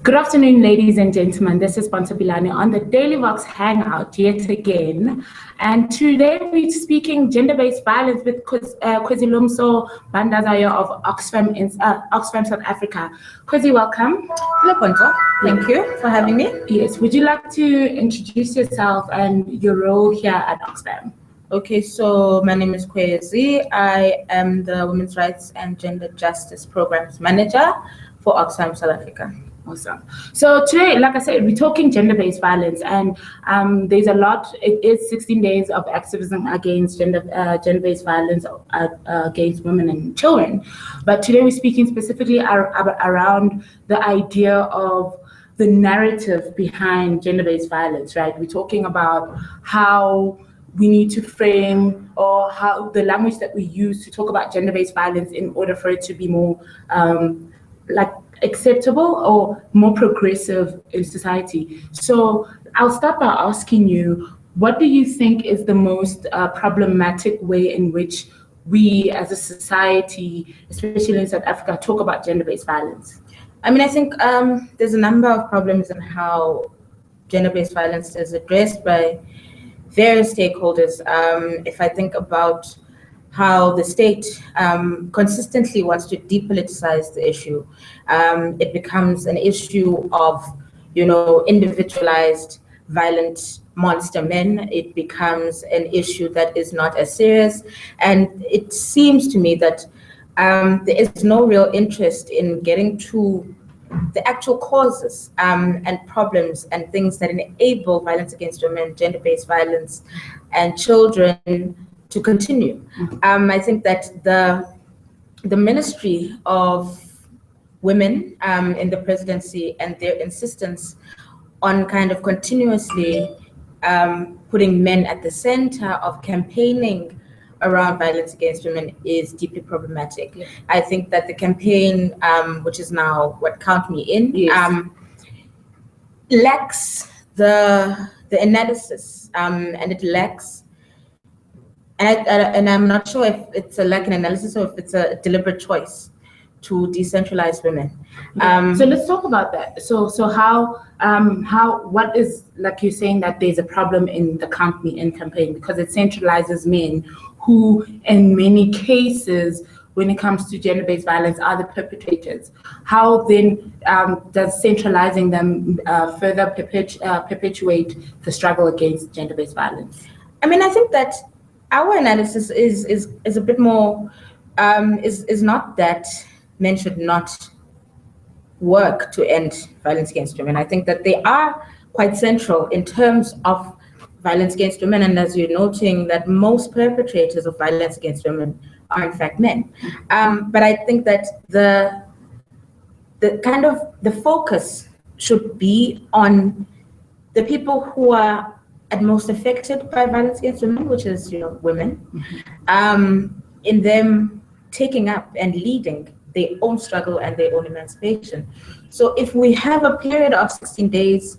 Good afternoon, ladies and gentlemen. This is Pontsho Pilane on the Daily Vox Hangout yet again. And today we're speaking gender-based violence with Kwezilumso Bandazayo of Oxfam South Africa. Kwezi, welcome. Hello, Pontsho. Thank you for having me. Yes. Would you like to introduce yourself and your role here at Oxfam? Okay, so my name is Kwezi. I am the Women's Rights and Gender Justice Programs Manager for Oxfam South Africa. Awesome. So today, like I said, we're talking gender-based violence, and there's a lot. It is 16 days of activism against gender-based violence against women and children. But today we're speaking specifically around the idea of the narrative behind gender-based violence, right? We're talking about how we need to frame, or how the language that we use to talk about gender-based violence in order for it to be more acceptable or more progressive in society. So I'll start by asking you, what do you think is the most problematic way in which we as a society, especially in South Africa, talk about gender-based violence? I mean, I think there's a number of problems in how gender-based violence is addressed by various stakeholders. If I think about how the state consistently wants to depoliticize the issue, it becomes an issue of, individualized violent monster men. It becomes an issue that is not as serious. And it seems to me that there is no real interest in getting to the actual causes and problems and things that enable violence against women, gender-based violence, and children to continue. I think that the Ministry of Women in the presidency and their insistence on kind of continuously putting men at the center of campaigning around violence against women is deeply problematic. Yeah. I think that the campaign, which is now what Count Me In, yes, lacks the analysis, and it lacks. And I'm not sure if it's a lack in analysis or if it's a deliberate choice to decentralize women. So let's talk about that. So what is, like you're saying, that there's a problem in the Count Me In campaign because it centralizes men who, in many cases, when it comes to gender-based violence, are the perpetrators. How then does centralizing them further perpetuate the struggle against gender-based violence? I mean, I think that our analysis is a bit more, is not that men should not work to end violence against women. I think that they are quite central in terms of violence against women, and as you're noting, that most perpetrators of violence against women are in fact men. But I think that the focus should be on the people who are at most affected by violence against women, which is women, in them taking up and leading their own struggle and their own emancipation. So if we have a period of 16 days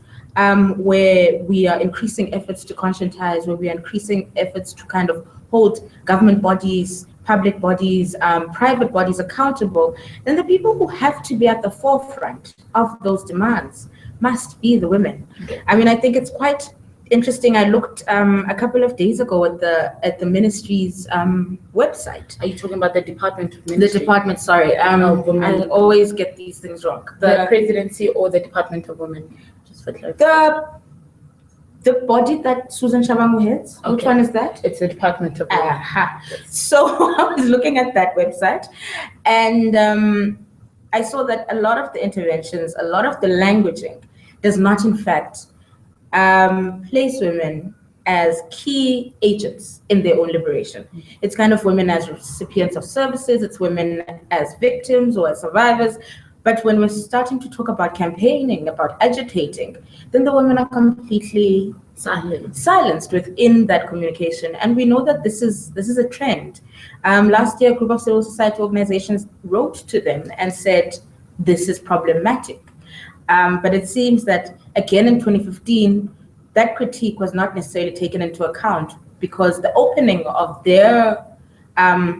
where we are increasing efforts to conscientize, where we are increasing efforts to kind of hold government bodies, public bodies, private bodies accountable, then the people who have to be at the forefront of those demands must be the women. I mean, I think it's quite interesting. I looked a couple of days ago at the ministry's website. Are you talking about the Department of Ministry? The department, sorry. I always get these things wrong. The presidency or the Department of Women? Just for the body that Susan Shabangu heads. Okay. Which one is that? It's the Department of Women. So I was looking at that website, and I saw that a lot of the interventions, a lot of the languaging does not in fact place women as key agents in their own liberation. It's kind of women as recipients of services, it's women as victims or as survivors. But when we're starting to talk about campaigning, about agitating, then the women are completely silenced within that communication. And we know that this is a trend. Last year, a group of civil society organizations wrote to them and said, this is problematic. But it seems that, again, in 2015, that critique was not necessarily taken into account because the opening of their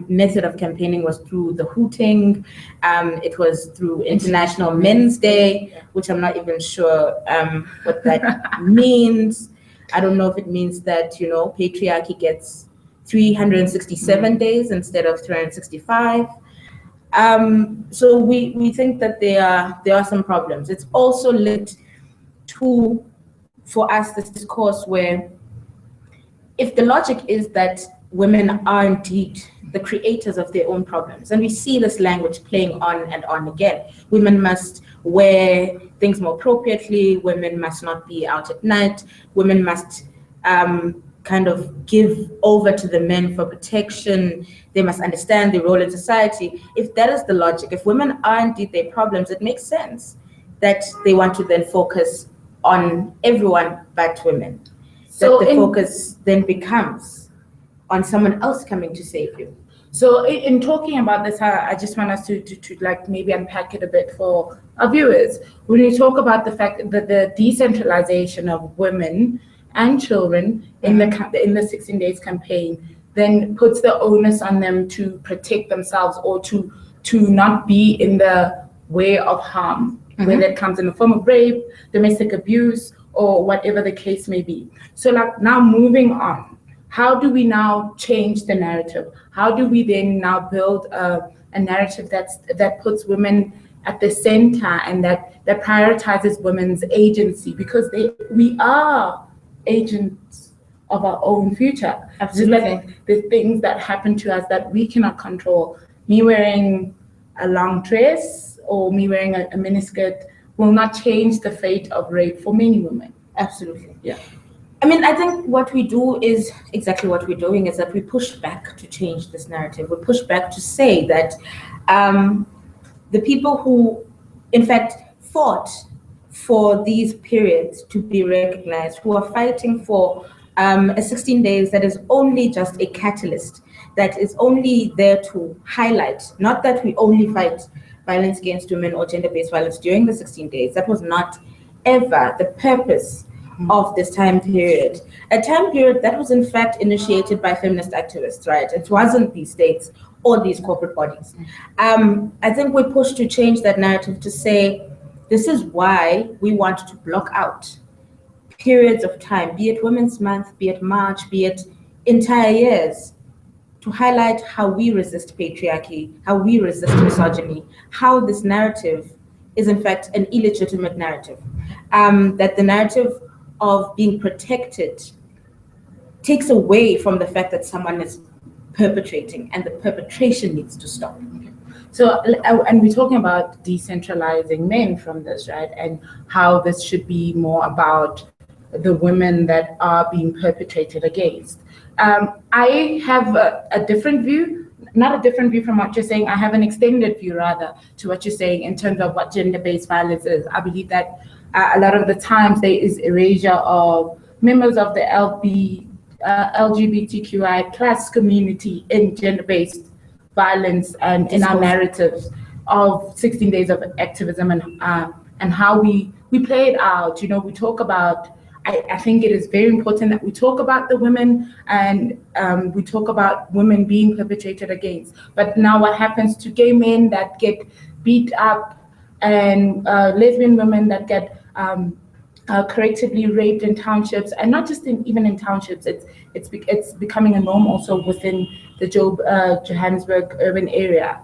method of campaigning was through the hooting. It was through International Men's Day, which I'm not even sure what that means. I don't know if it means that, patriarchy gets 367 days instead of 365. So we think that there are some problems. It's also linked to, for us, this discourse where if the logic is that women are indeed the creators of their own problems, and we see this language playing on and on again. Women must wear things more appropriately, women must not be out at night, women must kind of give over to the men for protection, they must understand their role in society. If that is the logic, if women are indeed their problems, it makes sense that they want to then focus on everyone but women. So that the focus then becomes on someone else coming to save you. So in talking about this, I just want us to like maybe unpack it a bit for our viewers. When we talk about the fact that the decentralization of women and children in the 16 Days campaign then puts the onus on them to protect themselves or to not be in the way of harm, whether it comes in the form of rape, domestic abuse, or whatever the case may be. So like now moving on, how do we now change the narrative? How do we then now build a narrative that puts women at the center and that prioritizes women's agency? Because we are agents of our own future. Absolutely. Like the things that happen to us that we cannot control. Me wearing a long dress or me wearing a miniskirt will not change the fate of rape for many women. Absolutely. Yeah. I mean, I think what we do is exactly what we're doing, is that we push back to change this narrative. We push back to say that the people who, in fact, fought for these periods to be recognized, who are fighting for a 16 days that is only just a catalyst, that is only there to highlight, not that we only fight violence against women or gender-based violence during the 16 days. That was not ever the purpose of this time period. A time period that was in fact initiated by feminist activists, right? It wasn't these states or these corporate bodies. I think we push to change that narrative to say, this is why we want to block out periods of time, be it Women's Month, be it March, be it entire years, to highlight how we resist patriarchy, how we resist misogyny, how this narrative is in fact an illegitimate narrative. That the narrative of being protected takes away from the fact that someone is perpetrating, and the perpetration needs to stop. So, and we're talking about decentralizing men from this, right? And how this should be more about the women that are being perpetrated against. I have a different view, not a different view from what you're saying. I have an extended view, rather, to what you're saying in terms of what gender-based violence is. I believe that a lot of the times there is erasure of members of the LGBTQI plus community in gender-based violence and in our narratives of 16 days of activism and how we play it out. You know, we talk about, I think it is very important that we talk about the women and we talk about women being perpetrated against. But now what happens to gay men that get beat up and lesbian women that get correctively raped in townships, and not just even in townships, it's becoming a norm also within the Johannesburg urban area.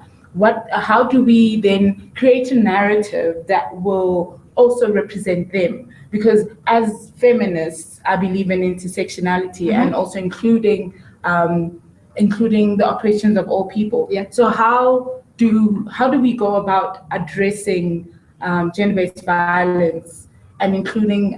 How do we then create a narrative that will also represent them? Because as feminists, I believe in intersectionality and also including the operations of all people. Yeah. So how do we go about addressing gender-based violence and including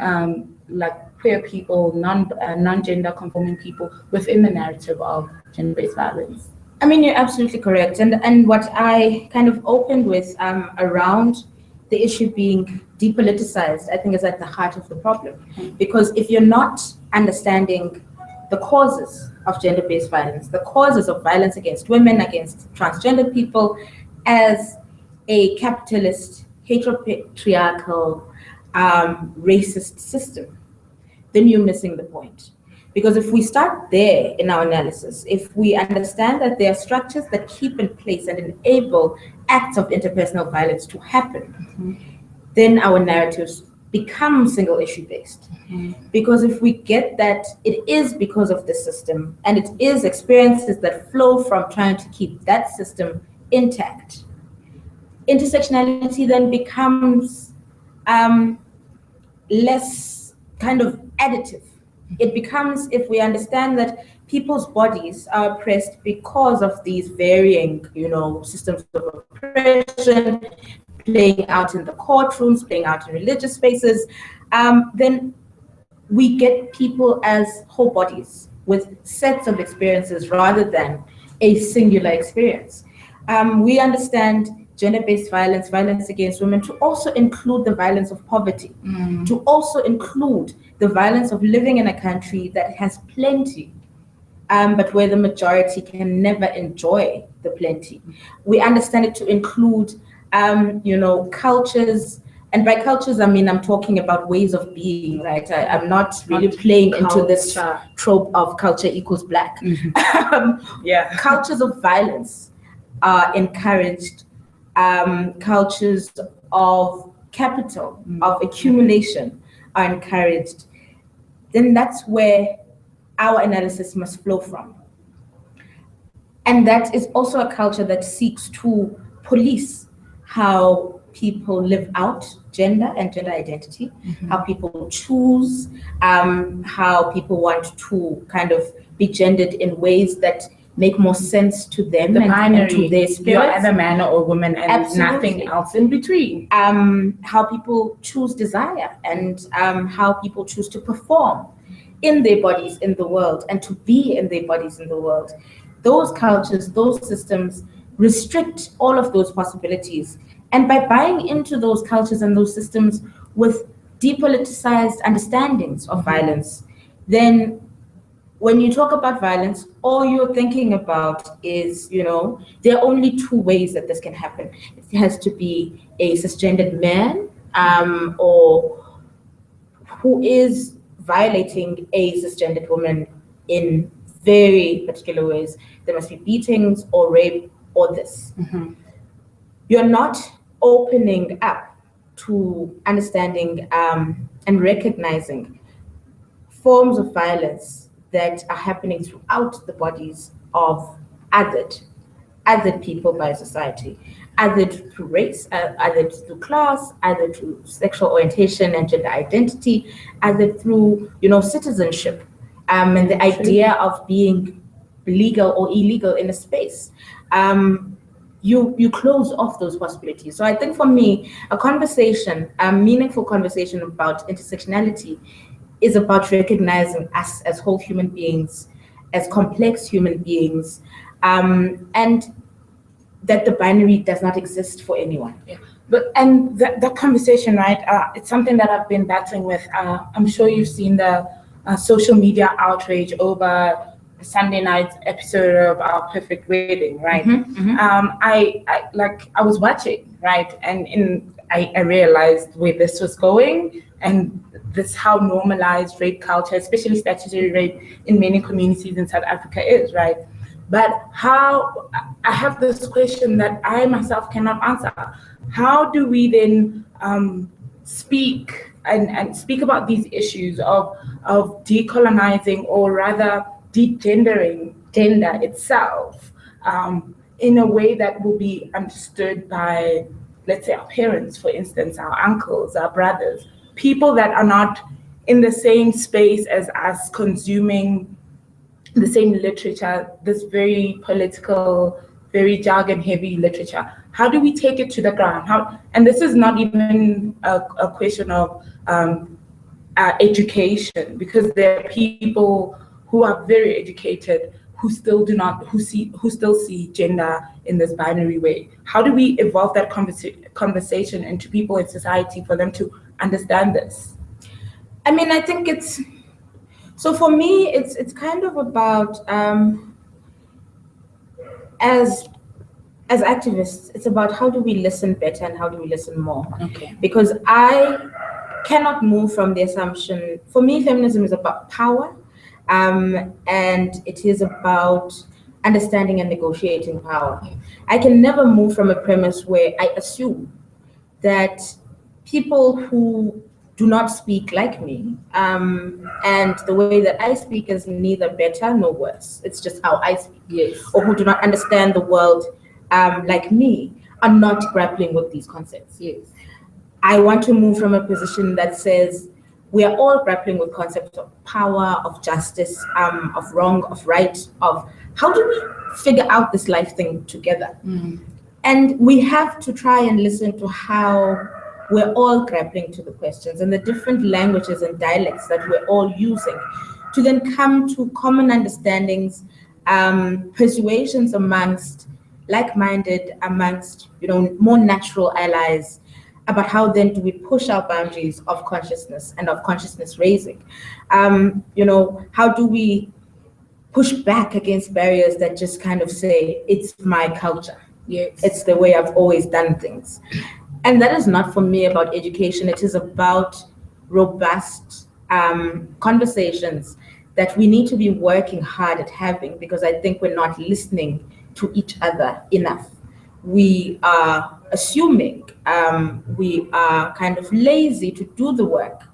like queer people, non-gender conforming people within the narrative of gender-based violence? I mean, you're absolutely correct. And what I kind of opened with around the issue being depoliticized, I think is at the heart of the problem. Because if you're not understanding the causes of gender-based violence, the causes of violence against women, against transgender people, as a capitalist, heteropatriarchal, racist system, then you're missing the point. Because if we start there in our analysis, if we understand that there are structures that keep in place and enable acts of interpersonal violence to happen, then our narratives become single issue based. Because if we get that it is because of the system and it is experiences that flow from trying to keep that system intact, intersectionality then becomes less kind of additive. It becomes, if we understand that people's bodies are oppressed because of these varying, systems of oppression, playing out in the courtrooms, playing out in religious spaces, then we get people as whole bodies with sets of experiences rather than a singular experience. We understand gender-based violence, violence against women, to also include the violence of poverty, to also include the violence of living in a country that has plenty, but where the majority can never enjoy the plenty. We understand it to include, cultures, and by cultures, I mean, I'm talking about ways of being, right? I'm not really playing into this trope of culture equals black. Cultures of violence are encouraged. Cultures of capital, of accumulation are encouraged, then that's where our analysis must flow from. And that is also a culture that seeks to police how people live out gender and gender identity, how people choose, how people want to kind of be gendered in ways that make more sense to them and to their spirits. You're either man or woman and nothing else in between. How people choose desire and how people choose to perform in their bodies in the world and to be in their bodies in the world. Those cultures, those systems restrict all of those possibilities. And by buying into those cultures and those systems with depoliticized understandings of violence, then when you talk about violence, all you're thinking about is, there are only two ways that this can happen. It has to be a cisgendered man or who is violating a cisgendered woman in very particular ways. There must be beatings or rape or this. You're not opening up to understanding and recognizing forms of violence that are happening throughout the bodies of othered people by society, othered through race, othered through class, othered through sexual orientation and gender identity, othered through, citizenship, and the idea of being legal or illegal in a space. You close off those possibilities. So I think for me, a meaningful conversation about intersectionality is about recognizing us as whole human beings, as complex human beings, and that the binary does not exist for anyone. And that conversation, right? It's something that I've been battling with. I'm sure you've seen the social media outrage over Sunday night's episode of Our Perfect Wedding, right? I was watching, right, and I realized where this was going, and this how normalized rape culture, especially statutory rape in many communities in South Africa is, right? But how, I have this question that I myself cannot answer. How do we then speak and speak about these issues of decolonizing, or rather degendering gender itself in a way that will be understood by, let's say, our parents, for instance, our uncles, our brothers, people that are not in the same space as us, consuming the same literature, this very political, very jargon-heavy literature. How do we take it to the ground? And this is not even a question of education, because there are people who are very educated who still see gender in this binary way. How do we evolve that conversation into people in society for them to understand this? I mean, I think so for me, it's kind of about, as activists, it's about how do we listen better and how do we listen more. Okay. Because I cannot move from the assumption, for me, feminism is about power, and it is about understanding and negotiating power. I can never move from a premise where I assume that people who do not speak like me, and the way that I speak is neither better nor worse. It's just how I speak. Yes. Or who do not understand the world like me are not grappling with these concepts. Yes. I want to move from a position that says we are all grappling with concepts of power, of justice, of wrong, of right, of how do we figure out this life thing together? And we have to try and listen to how we're all grappling to the questions and the different languages and dialects that we're all using to then come to common understandings, persuasions amongst like-minded, amongst more natural allies, about how then do we push our boundaries of consciousness and of consciousness raising. How do we push back against barriers that just kind of say, it's my culture. Yes. It's the way I've always done things. And that is not for me about education. It is about robust conversations that we need to be working hard at having, because I think we're not listening to each other enough. We are assuming, we are kind of lazy to do the work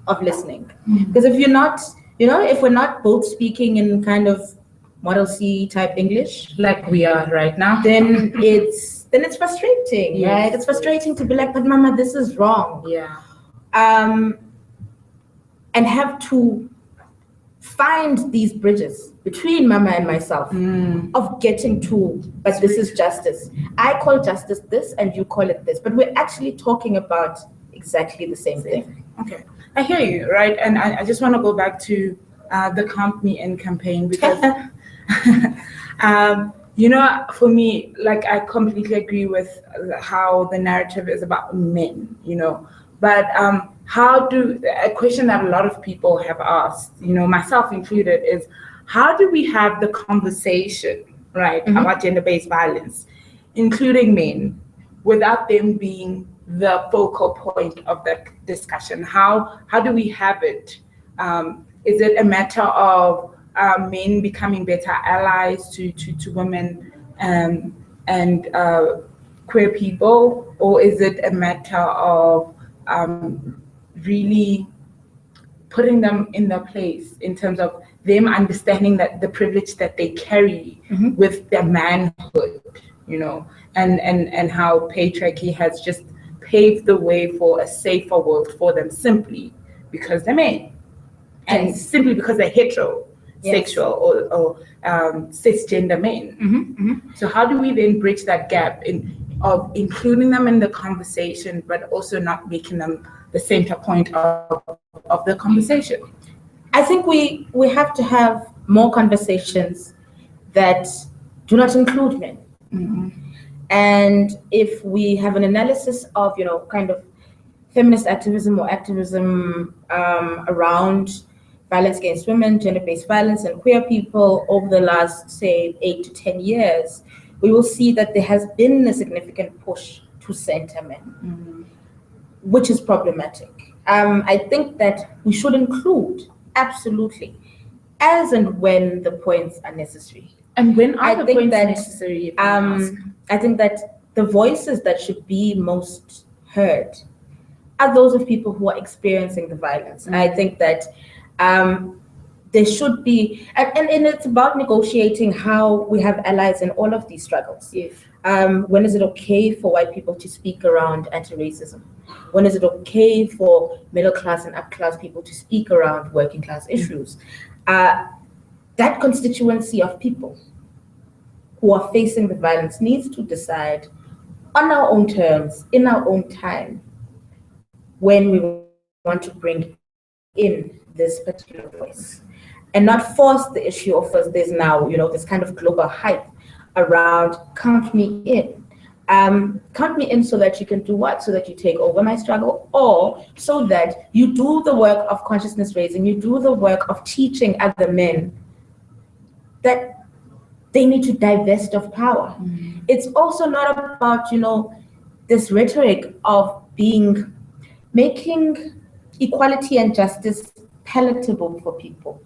of listening. Because if you're not, if we're not both speaking in kind of Model C type English, like we are right now, then it's frustrating, yes, right? It's frustrating to be like, but Mama, this is wrong. Yeah. And have to find these bridges between Mama and myself of getting to, but this is justice. I call justice this and you call it this, but we're actually talking about exactly the same thing. Okay, I hear you, right? And I just want to go back to the Count Me In campaign, because for me, like, I completely agree with how the narrative is about men, but a question that a lot of people have asked, myself included, is how do we have the conversation, right, about gender-based violence, including men, without them being the focal point of the discussion? How do we have it? Is it a matter of men becoming better allies to women and queer people, or is it a matter of really putting them in their place in terms of them understanding that the privilege that they carry with their manhood, and how patriarchy has just paved the way for a safer world for them simply because they're men, and simply because they're heterosexual or cisgender men. So how do we then bridge that gap of including them in the conversation, but also not making them the center point of the conversation? I think we have to have more conversations that do not include men. And if we have an analysis of, kind of feminist activism or activism around violence against women, gender-based violence, and queer people over the last, say, 8 to 10 years, we will see that there has been a significant push to center men, which is problematic. I think that we should include, absolutely, as and when the points are necessary. And when are the points necessary? I think that the voices that should be most heard are those of people who are experiencing the violence. I think that there should be, and it's about negotiating how we have allies in all of these struggles. Yes. When is it okay for white people to speak around anti-racism? When is it okay for middle class and upper class people to speak around working class issues? That constituency of people who are facing the violence needs to decide on our own terms, in our own time, when we want to bring in this particular voice, and not force the issue of us. There's now, this kind of global hype around count me in. Count me in so that you can do what? So that you take over my struggle, or so that you do the work of consciousness raising, you do the work of teaching other men that they need to divest of power. It's also not about, this rhetoric of making equality and justice palatable for people.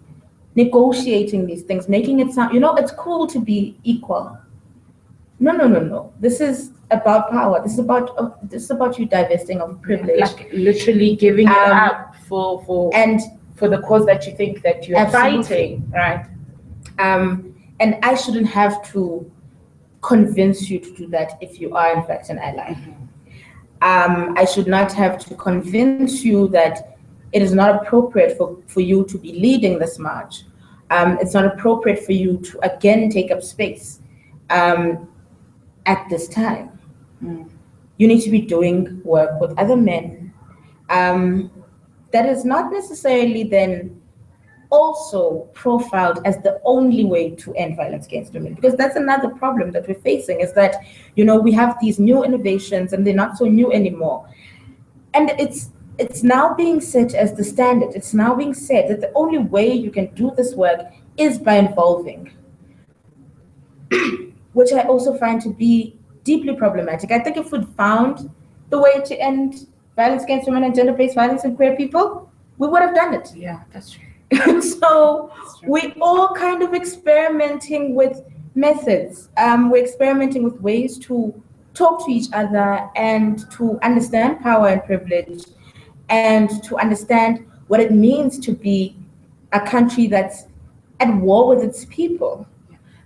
negotiating these things, making it sound, it's cool to be equal. No. This is about power. This is about you divesting of privilege. Like literally giving it up for the cause that you think that you're fighting, right? And I shouldn't have to convince you to do that if you are in fact an ally. I should not have to convince you that it is not appropriate for you to be leading this march. It's not appropriate for you to again take up space at this time. You need to be doing work with other men that is not necessarily then also profiled as the only way to end violence against women, because that's another problem that we're facing, is that we have these new innovations and they're not so new anymore, and it's now being set as the standard. It's now being said that the only way you can do this work is by involving, which I also find to be deeply problematic. I think if we'd found the way to end violence against women and gender-based violence and queer people, we would have done it. Yeah, that's true. So we're all kind of experimenting with methods. We're experimenting with ways to talk to each other and to understand power and privilege, and to understand what it means to be a country that's at war with its people.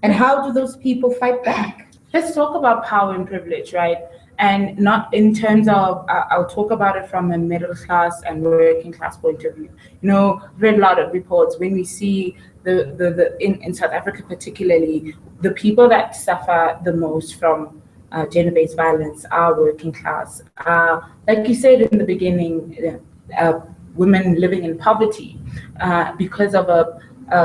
And how do those people fight back? Let's talk about power and privilege, right? And not in terms of, I'll talk about it from a middle class and working class point of view. Read a lot of reports when we see in South Africa particularly, the people that suffer the most from gender-based violence are working class. Like you said in the beginning, women living in poverty because of a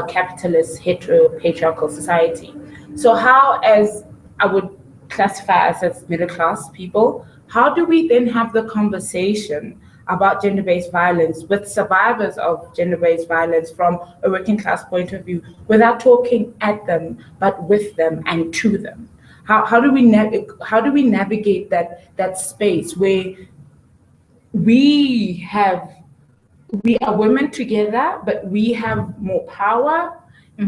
capitalist hetero-patriarchal society. So how, as I would classify us as middle class people, how do we then have the conversation about gender-based violence with survivors of gender-based violence from a working class point of view without talking at them, but with them and to them? How do we navigate that space where we are women together, but we have more power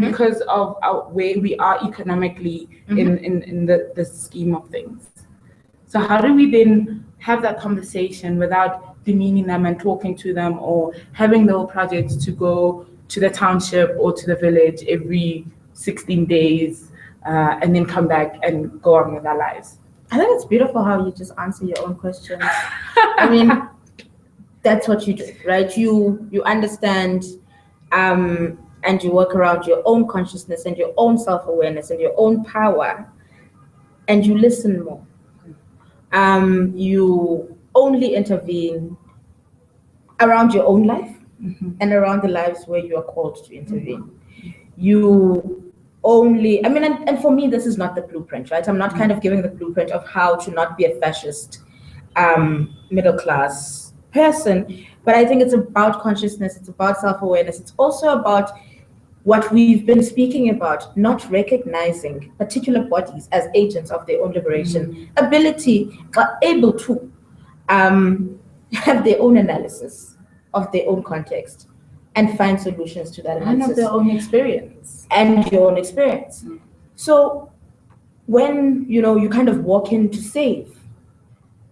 because of where we are economically in the scheme of things? So how do we then have that conversation without demeaning them and talking to them, or having little projects to go to the township or to the village every 16 days and then come back and go on with our lives? I think it's beautiful how you just answer your own questions. I mean, that's what you do, right? You understand and you work around your own consciousness and your own self-awareness and your own power, and you listen more. You only intervene around your own life and around the lives where you are called to intervene. You only, and for me, this is not the blueprint, right? I'm not kind of giving the blueprint of how to not be a fascist middle class person, but I think it's about consciousness, it's about self-awareness, it's also about what we've been speaking about, not recognizing particular bodies as agents of their own liberation, able to have their own analysis of their own context and find solutions to that analysis. And of their own experience. And your own experience. So when you kind of walk in to save,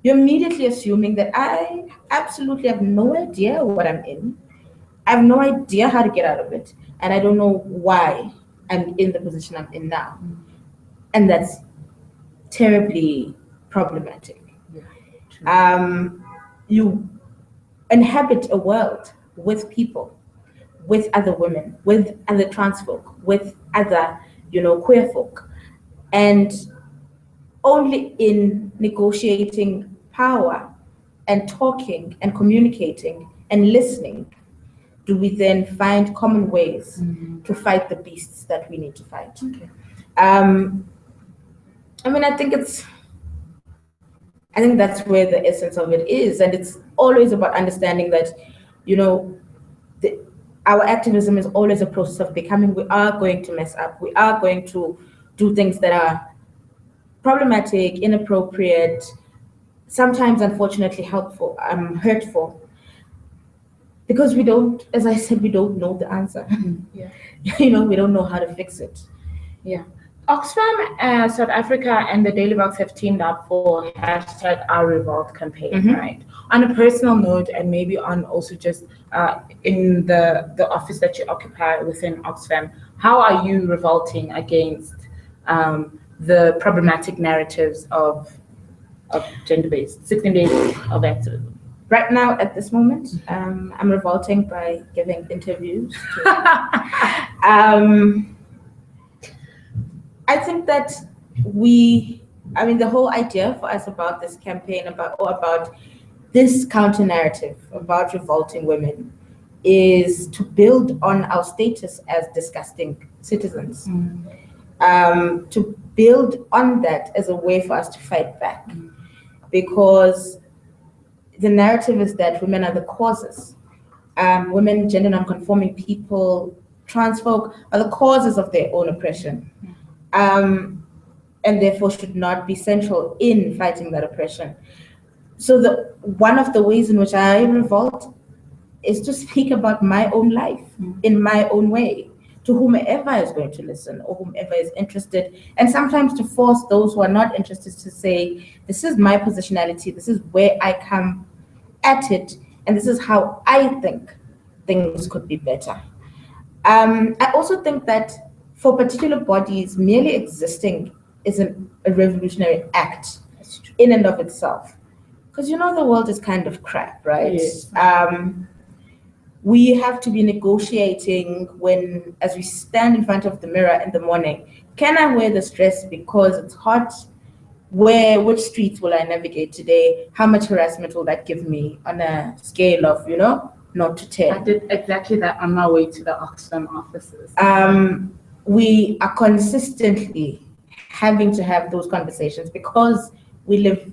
you're immediately assuming that I absolutely have no idea what I'm in. I have no idea how to get out of it. And I don't know why I'm in the position I'm in now. And that's terribly problematic. You inhabit a world with people, with other women, with other trans folk, with other, queer folk. And only in negotiating power and talking and communicating and listening do we then find common ways to fight the beasts that we need to fight. Okay. I think that's where the essence of it is, and it's always about understanding that, our activism is always a process of becoming. We are going to mess up. We are going to do things that are problematic, inappropriate, sometimes unfortunately hurtful. because we don't, as I said, we don't know the answer. Yeah. We don't know how to fix it. Yeah. Oxfam, South Africa, and the Daily Vox have teamed up for #OurRevolt campaign, right? On a personal note, and maybe on also just in the office that you occupy within Oxfam, how are you revolting against the problematic narratives of gender-based 16 days of activism? Right now, at this moment, I'm revolting by giving interviews. I think that the whole idea for us about this campaign, about this counter narrative about revolting women, is to build on our status as disgusting citizens. To build on that as a way for us to fight back. Because the narrative is that women are the causes. Women, gender non-conforming people, trans folk are the causes of their own oppression. And therefore should not be central in fighting that oppression. So one of the ways in which I revolt is to speak about my own life in my own way, to whomever is going to listen or whomever is interested, and sometimes to force those who are not interested to say, this is my positionality, this is where I come at it, and this is how I think things could be better. I also think that for particular bodies, merely existing is a revolutionary act in and of itself. Because the world is kind of crap, right? Yes. We have to be negotiating as we stand in front of the mirror in the morning. Can I wear this dress because it's hot? Which streets will I navigate today? How much harassment will that give me on a scale of, 0 to 10? I did exactly that on my way to the Oxfam offices. We are consistently having to have those conversations because we live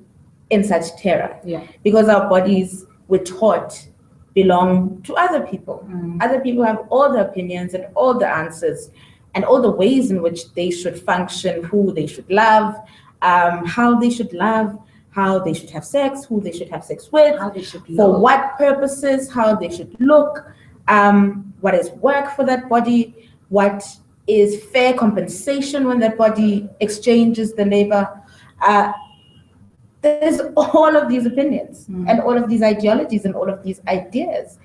in such terror. Yeah. Because our bodies, we're taught, belong to other people. Other people have all the opinions and all the answers and all the ways in which they should function, who they should love, how they should love, how they should have sex, who they should have sex with, How they should for look. what purposes, how they should look, what is work for that body, what is fair compensation when that body exchanges the labor. There's all of these opinions and all of these ideologies and all of these ideas.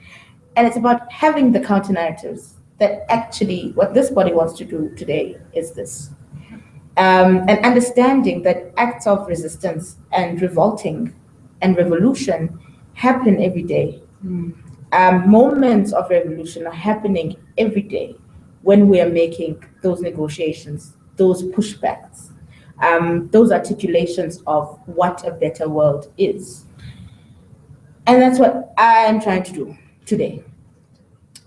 And it's about having the counter narratives that actually what this body wants to do today is this. And understanding that acts of resistance and revolting and revolution happen every day. Moments of revolution are happening every day when we are making those negotiations, those pushbacks, those articulations of what a better world is. And that's what I am trying to do today.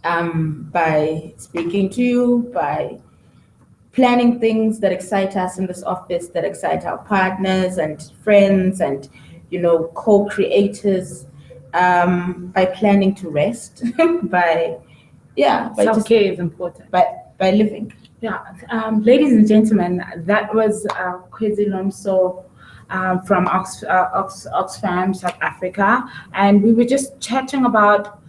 By speaking to you, by planning things that excite us in this office, that excite our partners and friends and, co-creators, by planning to rest, by Self-care is important. By living. Yeah, ladies and gentlemen, that was Kwezi Lomso from Oxfam, South Africa, and we were just chatting about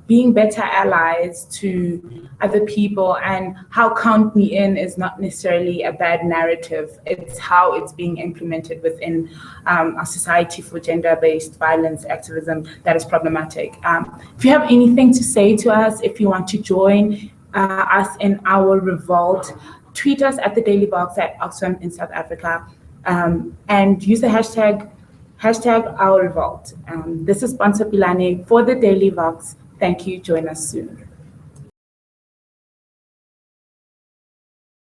being better allies to other people and how count me in is not necessarily a bad narrative. It's how it's being implemented within our society for gender-based violence activism that is problematic. If you have anything to say to us, if you want to join us in our revolt, tweet us at the Daily Vox at Oxfam in South Africa, and use the hashtag #OurRevolt. This is Pontsho Pilane for the Daily Vox. Thank you. Join us soon.